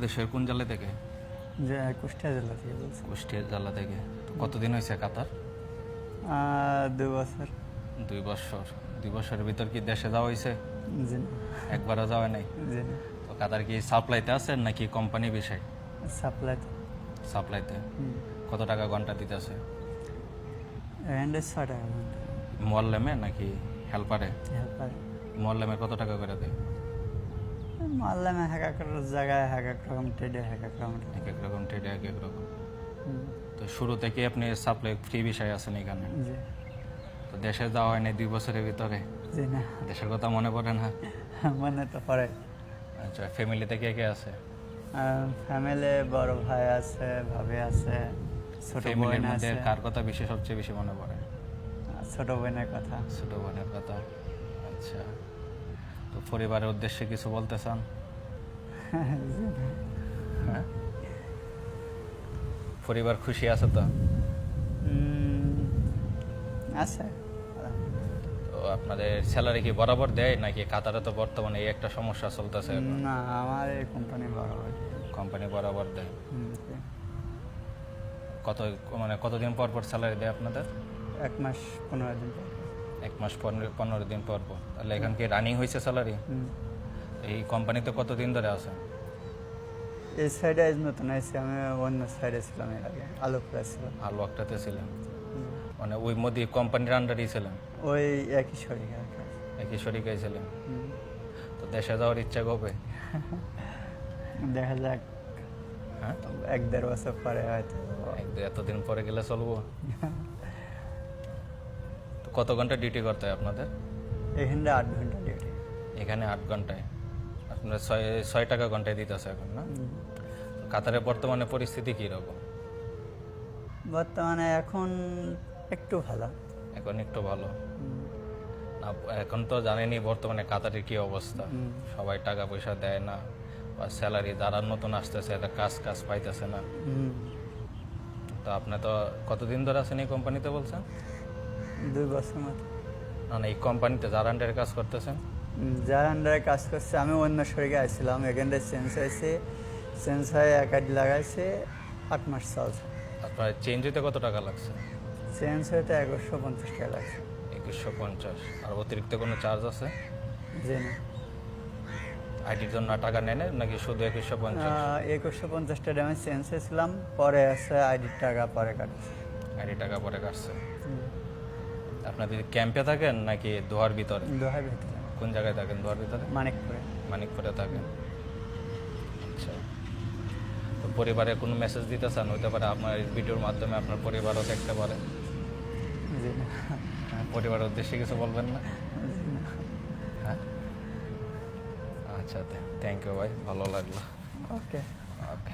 দেশের কোন জেলা থেকে? যে কুষ্টিয়া জেলা থেকে বলছি। কুষ্টিয়া জেলা থেকে। তো কতদিন হয়েছে কাতার? 2 বছর। 2 বছর। 2 বছরের ভিতর কি দেশে যাওয়া হয়েছে? জি না। একবারও যাওয়া নাই? জি না। তো কাতার কি সাপ্লাইতে আছেন নাকি কোম্পানি বিষয়? সাপ্লাই। সাপ্লাইতে। কত টাকা ঘন্টা দিতেছে? এন্ড 6 টাকা ঘন্টা। মোয়াল্লেমে নাকি হেল্পারে? হেল্পার। মোয়াল্লেমে কত টাকা করে দেয়? মারলামে এক এক জায়গায় এক এক রকম ট্রেডে এক এক রকম। এক এক রকম ট্রেডে এক এক রকম। তো শুরু থেকে আপনি সাপ্লাই ফ্রি বিষয় আছেন এখানে? জি। তো দেশে যাওয়া হয়নি 2 বছরের ভিতরে? জি না। দেশের কথা মনে পড়ে না? মনে তো পড়ে। আচ্ছা, ফ্যামিলিতে কে কে আছে? ফ্যামিলি বড় ভাই আছে, ভাবি আছে, ছোট বোন ফ্যামিলির মধ্যে আছে। কার কথা সবচেয়ে বেশি মনে পড়ে? ছোট বোনের কথা। ছোট বোনের কথা। আচ্ছা, তো পরিবারের উদ্দেশ্যে কিছু বলতে চান? জি না। হ্যাঁ, পরিবার খুশি আছে তো? আছে। তো আপনাদের স্যালারি কি বরাবর দেয় নাকি? কাতারে তো বর্তমানে এই একটা সমস্যা চলতেছে এখন। না, আমার এই কোম্পানি বরাবর। কোম্পানি বরাবর দেয়। কত মানে কতদিন পর পর স্যালারি দেয় আপনাদের? 1 মাস 15 দিন পর। 1 মাস 15 দিন পর পর। তাহলে এখান কি রানিং হয়েছে স্যালারি? এই কোম্পানিতে কতদিন ধরে আছে? এই সাইডে আজ নতুন আইসি, আমি অন্য সাইডে ছিলাম এর আগে, আলোকপুরে ছিলাম। আলু একটাতে ছিলেন, মানে ওই মোদি কোম্পানির আন্ডারেই ছিলেন? ওই একই শরীর আর কি। একই শরিকাই ছিলেন। তো দেশে যাওয়ার ইচ্ছা কবে? দেখা যাক, হ্যাঁ, 1-1.5 বছর পরে হয়তো। এতদিন পরে গেলে চলবো? তো কত ঘন্টা ডিউটি করতে হয় আপনাদের? এখানে 8 ঘন্টা ডিউটি। এখানে 8 ঘন্টায়। আপনার 6 টাকা ঘন্টায় দিতেছে এখন না? তো কাতারের বর্তমানে পরিস্থিতি কীরকম? বর্তমানে এখন একটু ভালো। এখন একটু ভালো না? এখন তো জানেনই বর্তমানে কাতারের কি অবস্থা। সবাই টাকা পয়সা দেয় না, বা স্যালারি যারা নতুন আসতেছে এরা কাজ পাইতেছে না। তো আপনি তো কতদিন ধরে আছেন এই কোম্পানিতে বলছেন? 2 বছর মতো। না, এই কোম্পানিতে যারা আন্ডারে কাজ করতেছেন? যার আন্ডারে কাজ করছে, আমি অন্য শরীরে আসছিলাম, এখানটা চেঞ্জ হয়েছে, চেঞ্জ হয়ে একাডি লাগাইছে, 8 মাস চলছে। আপনার চেঞ্জ হইতে কত টাকা লাগছে? চেঞ্জ হইতে 2150 টাকা লাগছে। 2150। আর অতিরিক্ত কোনো চার্জ আছে? জি না। আইডির জন্য টাকা নেয় না নাকি শুধু 2150? 2150 টাকা আমি চেঞ্জ হয়েছিলাম, পরে আছে আইডির টাকা পরে কাটছে। আইডি টাকা পরে কাটছে। আপনাদের ক্যাম্পে থাকেন নাকি দোহার ভিতরে? দোহার ভিতরে। কোন জায়গায় থাকেন দোহার ভিতরে? মানিকপুরে। মানিকপুরে থাকেন। আচ্ছা, তো পরিবারে কোনো মেসেজ দিতে চান? হইতে পারে আপনার এই ভিডিওর মাধ্যমে আপনার পরিবারও দেখতে পারে। জি না। পরিবারের উদ্দেশ্যে কিছু বলবেন না? জি না। হ্যাঁ, আচ্ছা, থ্যাংক ইউ ভাই, ভালো লাগলো। ওকে। ওকে।